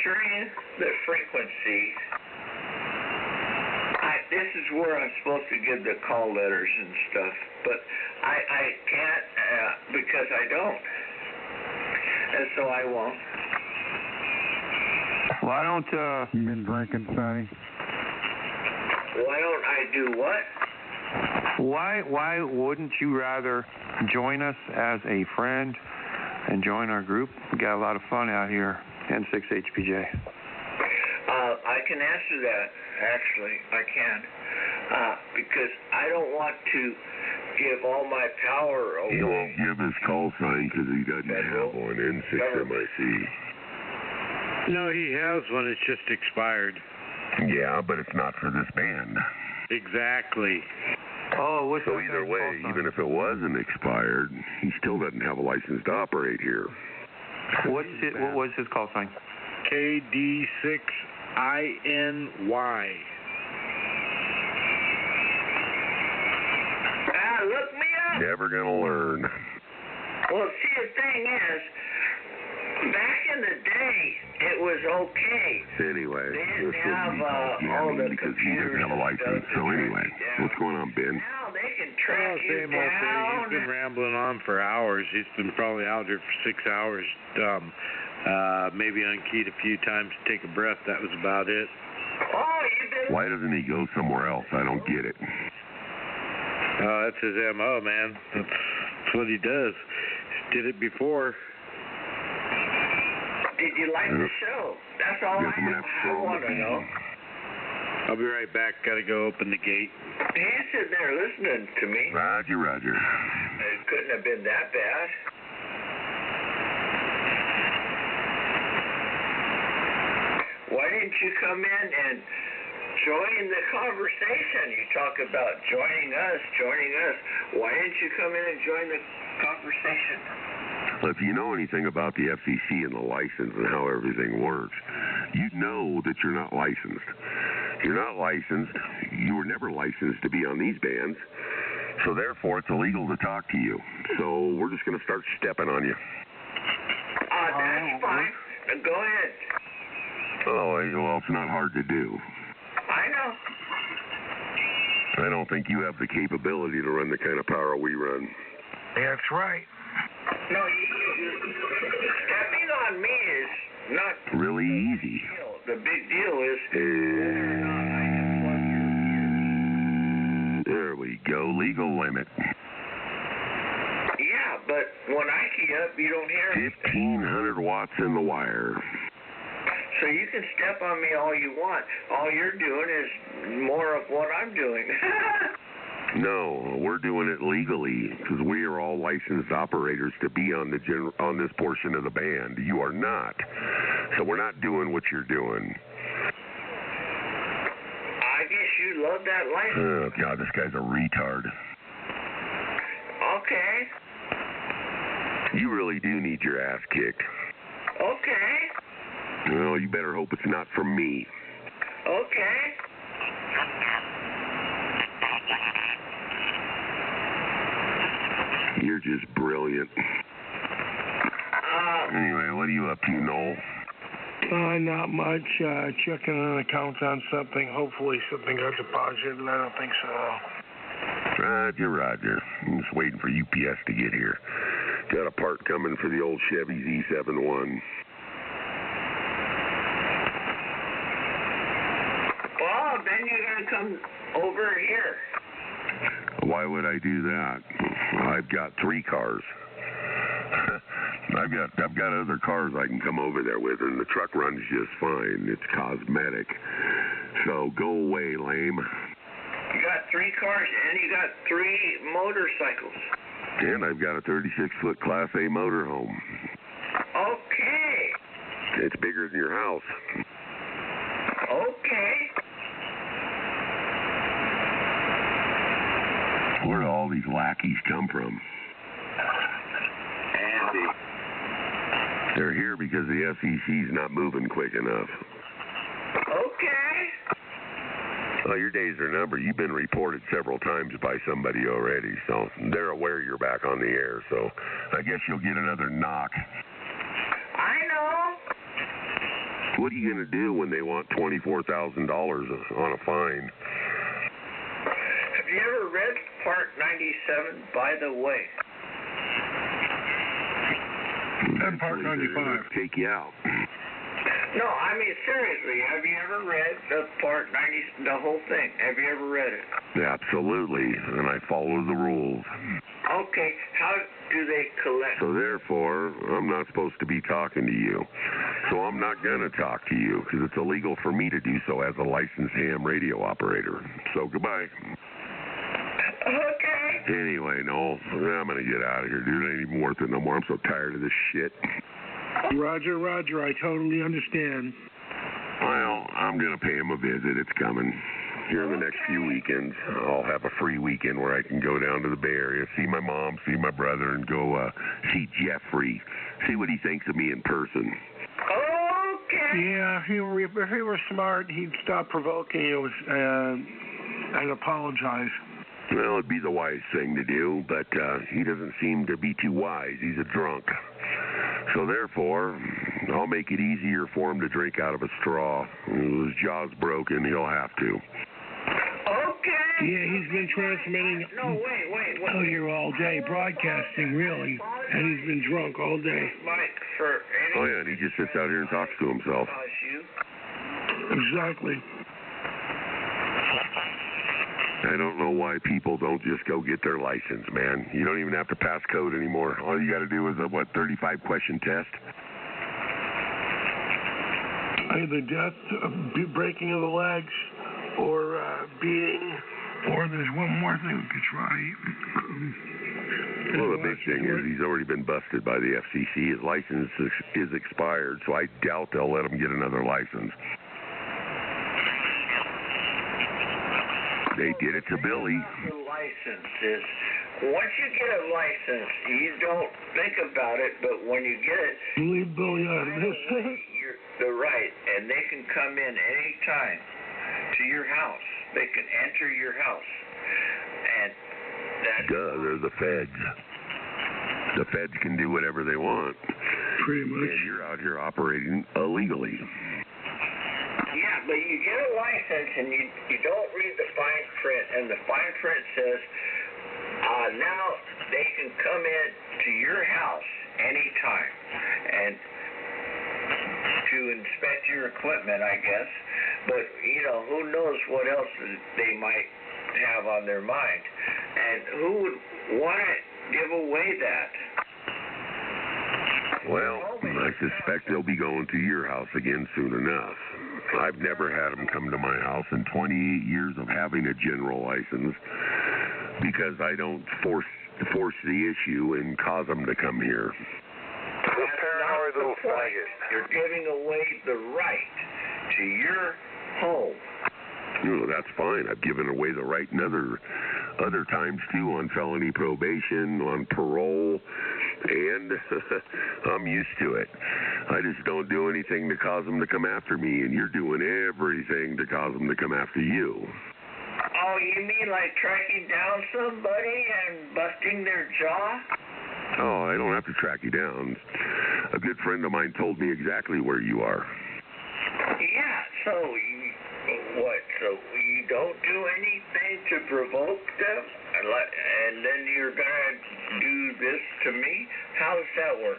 monitoring the frequencies. This is where I'm supposed to give the call letters and stuff, but I can't because I don't, and so I won't. Why don't You've been drinking, Sonny. Why don't I do what? Why wouldn't you rather join us as a friend and join our group? We got a lot of fun out here, N6HPJ. I can answer that, actually. I can. Because I don't want to give all my power away. He won't give his call sign because he doesn't have one, N6MIC. No, he has one. It's just expired. Yeah, but it's not for this band. Exactly. Oh, what's So either way, even if it wasn't expired, he still doesn't have a license to operate here. What was his call sign? KD6INY. Look me up. Never gonna learn. Well, see, the thing is, back in the day, it was okay. Anyway, They this didn't have will all the because he doesn't computers have a and license. stuff So to anyway, track you down. what's going on, Ben? Now they can track you Same old thing. He's been down. rambling on for hours. He's been probably out here for 6 hours. Maybe unkeyed a few times to take a breath. That was about it. Oh, you've been... Why doesn't he go somewhere else? I don't get it. That's his MO, man. That's what he does. He did it before. Did you like the show? That's all Guess I'm gonna have to I throw him want a to know. I'll be right back. Gotta go open the gate. He's sitting there listening to me. Roger, Roger. It couldn't have been that bad. Why didn't you come in and join the conversation? You talk about joining us. Why didn't you come in and join the conversation? Well, if you know anything about the FCC and the license and how everything works, you know that you're not licensed. You're not licensed. You were never licensed to be on these bands. So therefore, it's illegal to talk to you. So we're just going to start stepping on you. That's fine. Go ahead. Oh, well, it's not hard to do. I know. I don't think you have the capability to run the kind of power we run. That's right. No, stepping on me is not Really easy. the big deal. Is whether or not I can plug your ears. There we go. Legal limit. Yeah, but when I key up, you don't hear it. 1,500 watts in the wire. So you can step on me all you want. All you're doing is more of what I'm doing. No, we're doing it legally because we are all licensed operators to be on on this portion of the band. You are not. So we're not doing what you're doing. I guess you love that license. Oh, God, this guy's a retard. Okay. You really do need your ass kicked. Okay. Well, you better hope it's not from me. Okay. You're just brilliant. Anyway, what are you up to, Noel? Not much. Checking an account on something. Hopefully something got deposited. I don't think so. Roger, Roger. I'm just waiting for UPS to get here. Got a part coming for the old Chevy Z71. Well, then you're going to come over here. Why would I do that? I've got 3 cars. I've got other cars I can come over there with, and the truck runs just fine. It's cosmetic. So go away, lame. You got 3 cars, and you got 3 motorcycles. And I've got a 36-foot Class A motorhome. Okay. It's bigger than your house. Okay. Where do all these lackeys come from? Andy. They're here because the FCC's not moving quick enough. Okay. Well, your days are numbered. You've been reported several times by somebody already, so they're aware you're back on the air, so I guess you'll get another knock. I know. What are you going to do when they want $24,000 on a fine? Have you ever read Part 97, by the way? And Part 95. Take you out. No, I mean, seriously, have you ever read the Part 90, the whole thing? Have you ever read it? Absolutely, and I follow the rules. Okay, how do they collect? So therefore, I'm not supposed to be talking to you. So I'm not going to talk to you because it's illegal for me to do so as a licensed ham radio operator. So goodbye. Okay. Anyway, Noel, I'm going to get out of here, dude. It ain't even worth it no more. I'm so tired of this shit. Roger, Roger. I totally understand. Well, I'm going to pay him a visit. It's coming. Here in the next few weekends, I'll have a free weekend where I can go down to the Bay Area, see my mom, see my brother, and go see Jeffrey, see what he thinks of me in person. Okay. Yeah, if he were smart, he'd stop provoking you and apologize. Well, it'd be the wise thing to do, but he doesn't seem to be too wise. He's a drunk. So therefore, I'll make it easier for him to drink out of a straw. If his jaw's broken, he'll have to. Okay. Yeah, he's been transmitting No, wait. out here all day, broadcasting, really. And he's been drunk all day. Mike, for any... Oh, yeah, and he just sits out here and talks to himself. Exactly. I don't know why people don't just go get their license, man. You don't even have to pass code anymore. All you got to do is a, 35-question test? Either death, breaking of the legs, or beating, or there's one more thing we could try. Well, the big thing is he's already been busted by the FCC. His license is expired, so I doubt they'll let him get another license. They did it to Billy. The license is, once you get a license, you don't think about it, but when you get it, leave Billy out of this. You're the right, and they can come in anytime to your house. They can enter your house, and that's... Duh, they're the feds. The feds can do whatever they want. Pretty much. And you're out here operating illegally. Yeah, but you get a license and you don't read the fine print, and the fine print says, now they can come in to your house anytime and to inspect your equipment, I guess. But, who knows what else they might have on their mind. And who would want to give away that? Well, I suspect they'll be going to your house again soon enough. I've never had them come to my house in 28 years of having a general license because I don't force the issue and cause them to come here. This paranoid little faggot. You're giving away the right to your home. That's fine. I've given away the right in other times too, on felony probation, on parole, and I'm used to it. I just don't do anything to cause them to come after me, and you're doing everything to cause them to come after you. Oh, you mean like tracking down somebody and busting their jaw? Oh, I don't have to track you down. A good friend of mine told me exactly where you are. Yeah, so so you don't do anything to provoke them? And then you're going to do this to me? How does that work?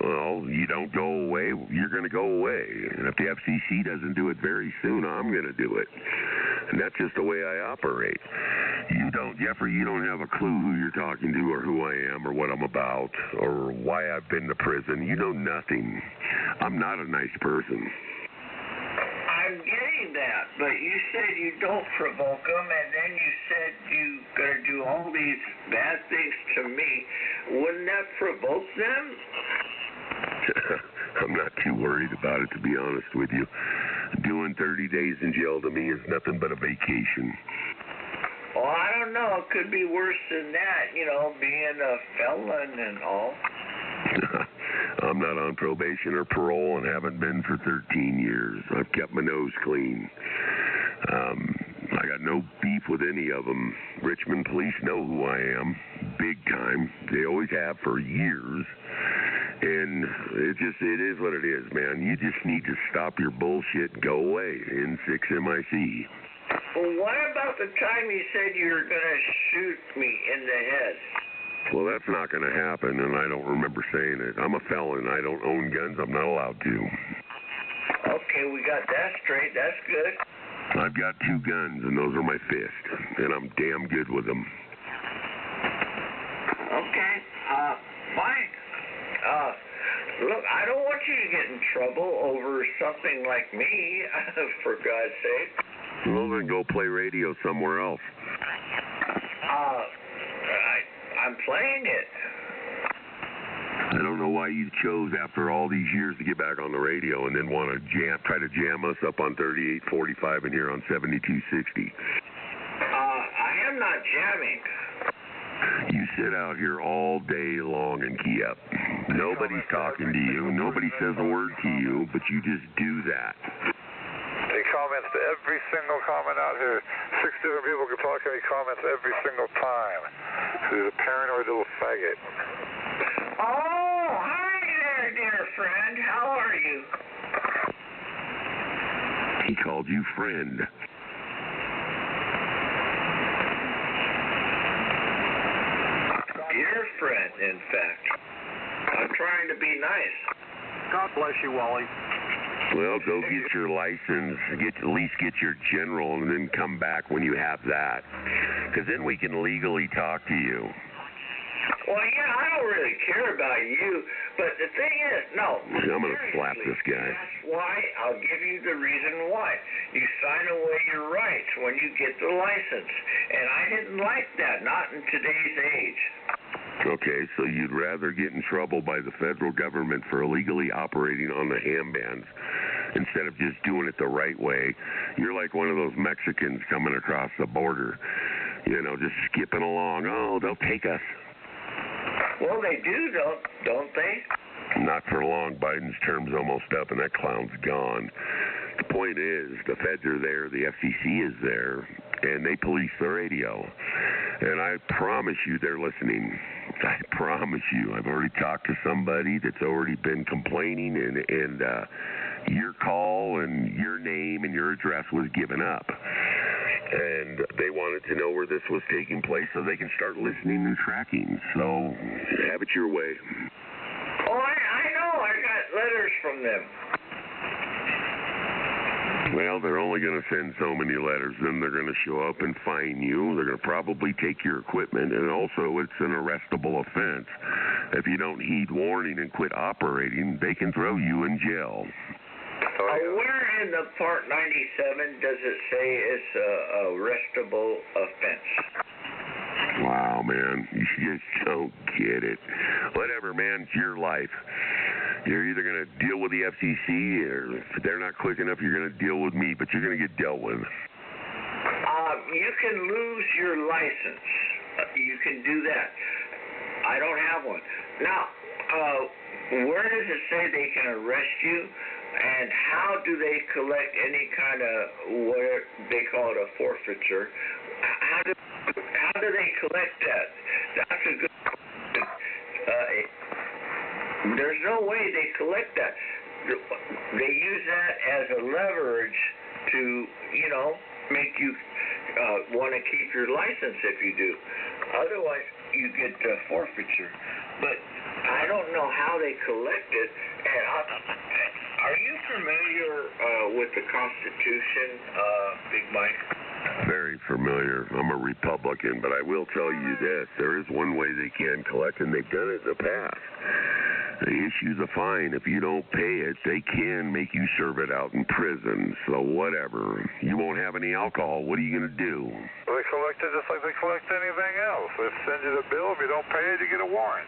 Well, you don't go away, you're going to go away. And if the FCC doesn't do it very soon, I'm going to do it. And that's just the way I operate. Jeffrey, you don't have a clue who you're talking to or who I am or what I'm about or why I've been to prison. You know nothing. I'm not a nice person. I'm getting that, but you said you don't provoke them, and then you said you're going to do all these bad things to me. Wouldn't that provoke them? I'm not too worried about it, to be honest with you. Doing 30 days in jail to me is nothing but a vacation. Well, I don't know. It could be worse than that, being a felon and all. I'm not on probation or parole and haven't been for 13 years. I've kept my nose clean. I got no beef with any of them. Richmond police know who I am, big time. They always have for years. And it is what it is, man. You just need to stop your bullshit and go away. N6MIC. Well, what about the time you said you were going to shoot me in the head? Well, that's not going to happen, and I don't remember saying it. I'm a felon. I don't own guns. I'm not allowed to. Okay, we got that straight. That's good. I've got 2 guns, and those are my fists, and I'm damn good with them. Okay, fine. Look, I don't want you to get in trouble over something like me, for God's sake. Well, then go play radio somewhere else. I'm playing it. I don't know why you chose after all these years to get back on the radio and then want to try to jam us up on 3845 and here on 7260. I am not jamming. You sit out here all day long and key up. Nobody's talking to you. Nobody says a word to you, but you just do that. He comments to every single comment out here. 6 different people can talk, and he comments every single time. He's a paranoid little faggot. Oh, hi there, dear friend. How are you? He called you friend. Dear friend, in fact. I'm trying to be nice. God bless you, Wally. Well, go get your license, at least get your general, and then come back when you have that. Because then we can legally talk to you. Well, yeah, I don't really care about you, but the thing is, no. I'm going to slap this guy. That's why. I'll give you the reason why. You sign away your rights when you get the license. And I didn't like that, not in today's age. Okay, so you'd rather get in trouble by the federal government for illegally operating on the ham bands instead of just doing it the right way. You're like one of those Mexicans coming across the border, just skipping along. Oh, they'll take us. Well, they do, don't they? Not for long. Biden's term's almost up, and that clown's gone. The point is, the feds are there, the FCC is there, and they police the radio. And I promise you they're listening. I promise you. I've already talked to somebody that's already been complaining, and your call and your name and your address was given up. And they wanted to know where this was taking place so they can start listening and tracking. So have it your way. Oh, I know. I got letters from them. Well, they're only going to send so many letters. Then they're going to show up and fine you. They're going to probably take your equipment. And also, it's an arrestable offense. If you don't heed warning and quit operating, they can throw you in jail. Where in the Part 97 does it say it's a arrestable offense? Wow, man. You just don't get it. Whatever, man. It's your life. You're either going to deal with the FCC, or if they're not quick enough, you're going to deal with me, but you're going to get dealt with. You can lose your license. You can do that. I don't have one. Now, where does it say they can arrest you? And how do they collect any kind of what they call it a forfeiture? How do they collect that? That's a good question. There's no way they collect that. They use that as a leverage to, make you want to keep your license if you do. Otherwise, you get forfeiture. But I don't know how they collect it. And are you familiar with the Constitution, Big Mike? Very familiar. I'm a Republican, but I will tell you this. There is one way they can collect, and they've done it in the past. They issue the fine. If you don't pay it, they can make you serve it out in prison. So whatever. You won't have any alcohol. What are you going to do? Well, they collect it just like they collect anything else. They send you the bill. If you don't pay it, you get a warrant.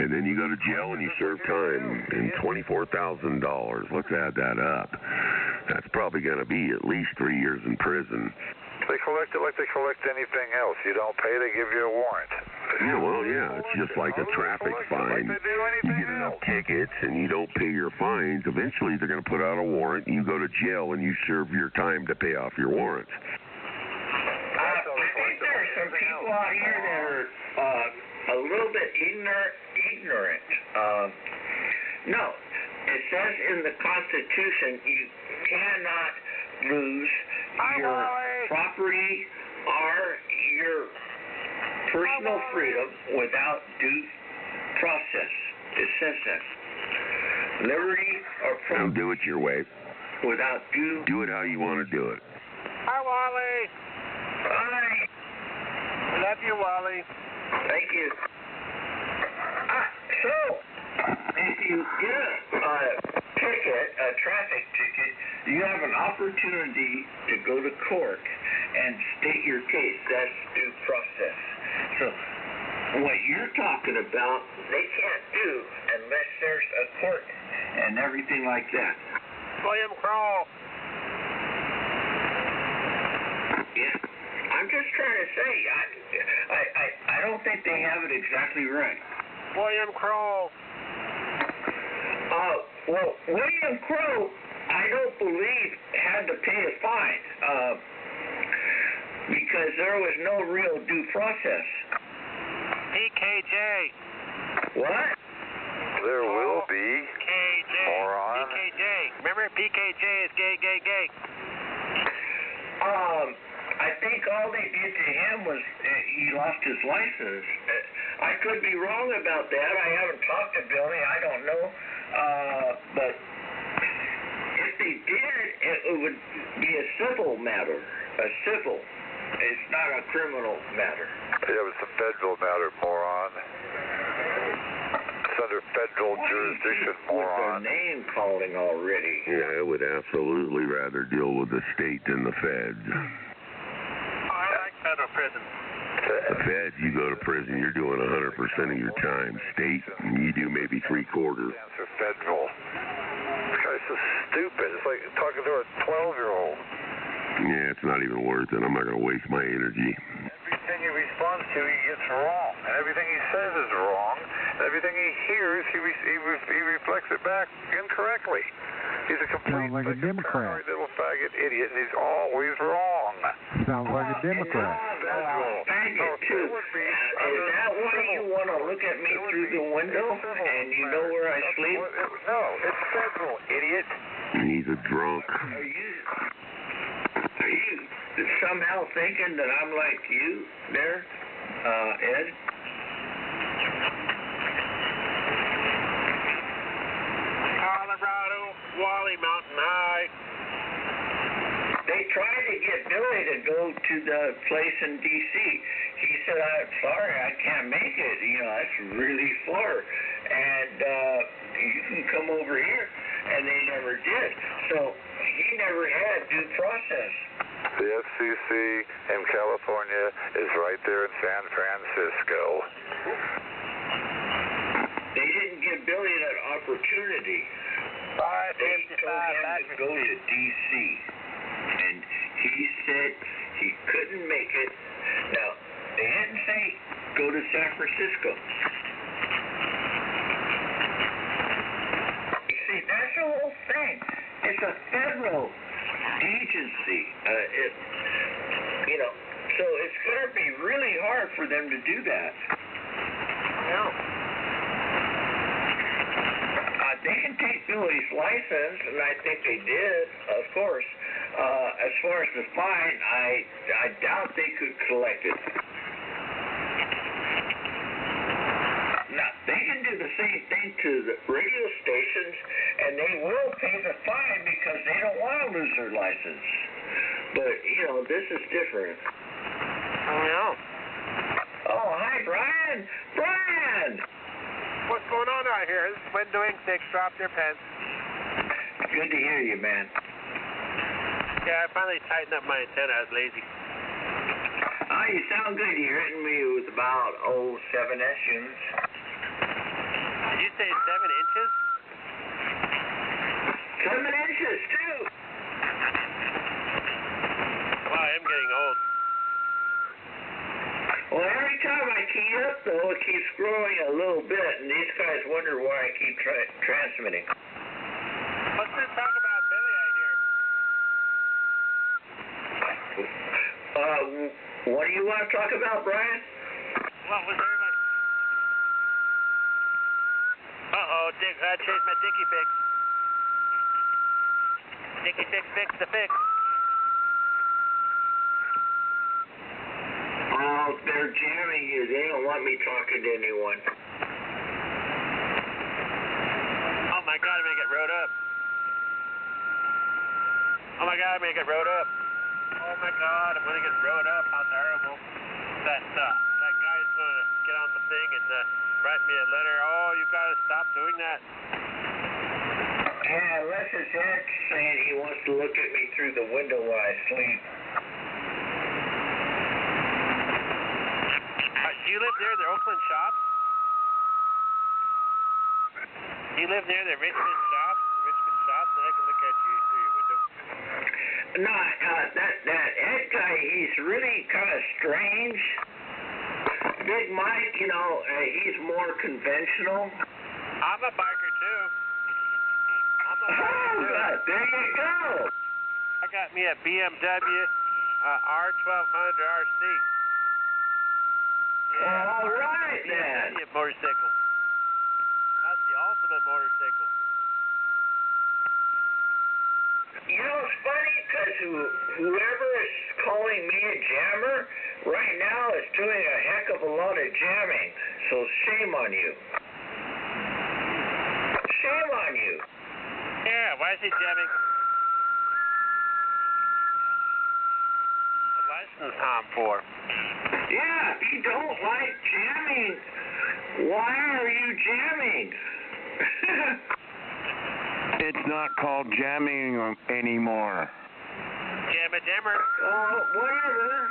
And then you go to jail and you serve time and $24,000. Let's add that up. That's probably going to be at least 3 years in prison. They collect it like they collect anything else. You don't pay, they give you a warrant. Yeah, well, yeah, it's just like a traffic fine. You get enough tickets and you don't pay your fines, eventually they're going to put out a warrant, and you go to jail and you serve your time to pay off your warrant. I think there are some people out here that are a little bit ignorant. No. It says in the Constitution you cannot lose your property or your personal freedom without due process. It says that. Liberty or Don't do it your way. without due. Do it how you want to do it. Hi, Wally. Hi. Love you, Wally. Thank you. So, if you get a ticket, a traffic ticket, you have an opportunity to go to court and state your case. That's due process. So, what you're talking about, they can't do unless there's a court and everything like that. William Crow. Yeah. I'm just trying to say, I don't think they have it exactly right. William Crow. Well, William Crow, I don't believe had to pay a fine because there was no real due process. PKJ. What? There will be, PKJ. moron. PKJ. Remember, PKJ is gay, gay, gay. I think all they did to him was he lost his license. I could be wrong about that. I haven't talked to Billy. I don't know. But if they did, it would be a civil matter. A civil. It's not a criminal matter. Yeah, it's a federal matter, moron. It's under federal jurisdiction, moron. With the name calling already. Yeah, I would absolutely rather deal with the state than the feds. I like federal prison. The feds, you go to prison, you're doing 100% of your time. State, you do maybe 3/4. Answer federal. This guy's so stupid. It's like talking to a 12-year-old. Yeah, it's not even worth it. I'm not going to waste my energy. Everything he responds to, he gets wrong. And everything he says is wrong. And everything he hears, he reflects it back incorrectly. He's a complete Sounds like a Democrat. little faggot idiot, and he's always wrong. Sounds like a Democrat. Faggot, too. Is that why you want to look at me through the window and you know where I sleep? No, it's federal, idiot. He's a drunk. Are you somehow thinking that I'm like you there, Ed? Colorado, Wally Mountain High. They tried to get Billy to go to the place in D.C. He said, I'm sorry, I can't make it. You know, that's really far. And you can come over here. And they never did. So he never had due process. The FCC in California is right there in San Francisco. They didn't give Billy that opportunity. They told him to go to D.C. And he said he couldn't make it. Now, they didn't say go to San Francisco. You see, that's the whole thing. It's a federal agency. So it's going to be really hard for them to do that. They can take Billy's license, and I think they did, of course. As far as the fine, I doubt they could collect it. Now, they can do the same thing to the radio stations, and they will pay the fine because they don't want to lose their license. But, this is different. Oh, hi, Brian. Brian! What's going on out here? This is Wind Doing Six. Drop your pants. Good to hear you, man. Yeah, I finally tightened up my antenna. I was lazy. Oh, you sound good. You're hitting me with about, 7S units. Did you say 7 inches? 7 inches, too. Wow, I am getting old. Well, every time I key up, though, it keeps growing a little bit, and these guys wonder why I keep transmitting. What's this talk about Billy I hear? What do you want to talk about, Brian? What was everybody? Uh-oh, chase my dicky fix. Dicky fix, fix the fix. Oh, they're jamming you. They don't want me talking to anyone. Oh my God, I'm gonna get rode up. Oh my God, I'm gonna get rode up. Oh my God, I'm gonna get rode up. How terrible. That guy's gonna get on the thing and write me a letter. Oh, you gotta stop doing that. Yeah, unless it's Ed saying he wants to look at me through the window while I sleep. Do you live near the Oakland shops? Do you live near the Richmond shops? Then I can look at you through your window. No, that Ed guy, he's really kind of strange. Big Mike, you know, he's more conventional. I'm a biker too. There you go. I got me a BMW R1200 RC. Yeah, all right then. BMW motorcycle. That's the ultimate motorcycle. You know, it's funny because whoever is calling me a jammer right now is doing a heck of a lot of jamming. So shame on you. Shame on you. Yeah, why is he jamming? What's the license on for? Yeah, if you don't like jamming, why are you jamming? It's not called jamming anymore. Jammer. Oh, whatever.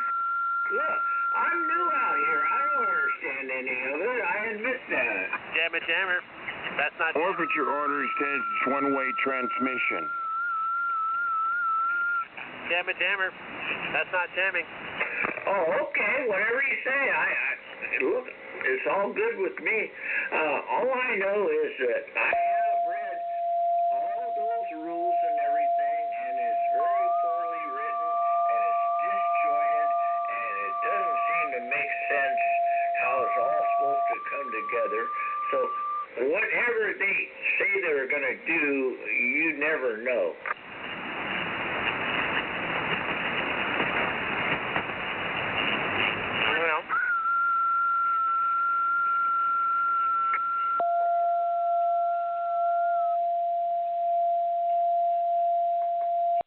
Look, I'm new out here. I don't understand any of it. I admit that. Jammer. That's not jamming. Forfeiture order says it's one-way transmission. Jammer. That's not jamming. Oh, okay. Whatever you say. Look, it's all good with me. All I know is that I have read all those rules and everything, and it's very poorly written, and it's disjointed, and it doesn't seem to make sense how it's all supposed to come together. So whatever they say they're going to do, you never know.